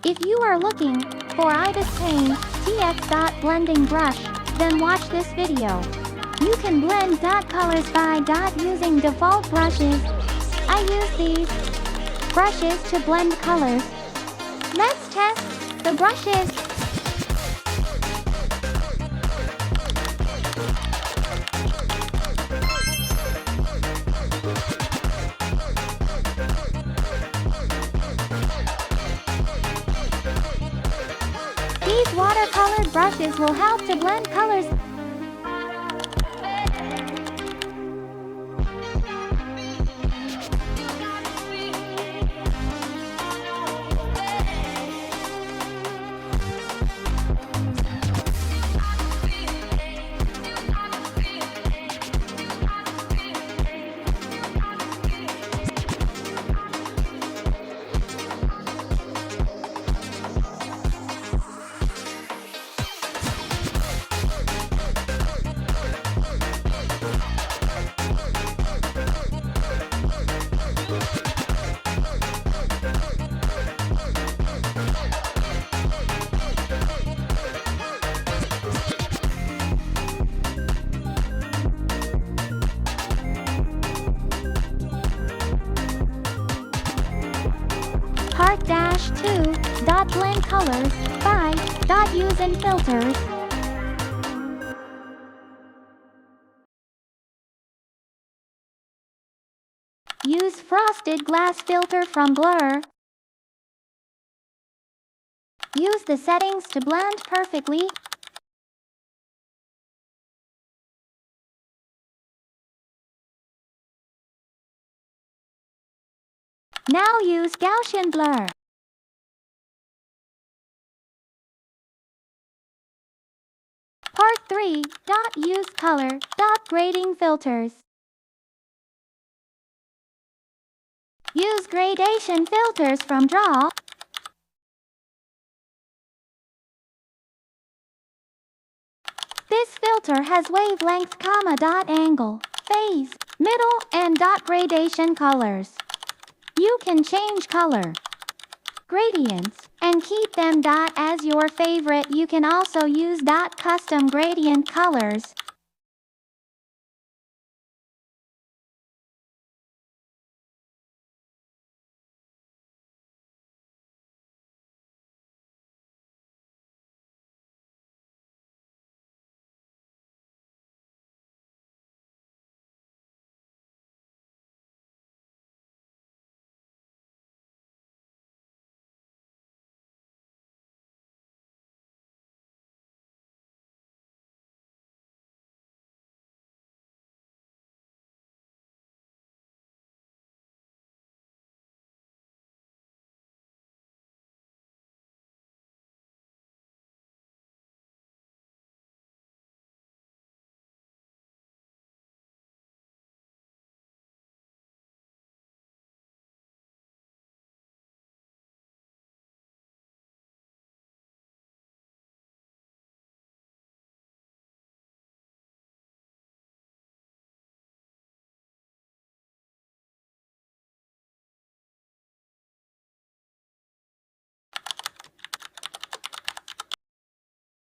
If you are looking for ibispaintx blending brush, then watch this video. You can blend colors by using default brushes. I use these brushes to blend colors. Let's test the brushes. These watercolored brushes will help to blend colors. Part -2. Blend colors by using filters. Use frosted glass filter from Blur. Use the settings to blend perfectly. Now use Gaussian blur. Part 3. Use color grading filters. Use gradation filters from Draw. This filter has wavelength, angle, phase, middle, and gradation colors. You can change color gradients and keep them as your favorite. You can also use custom gradient colors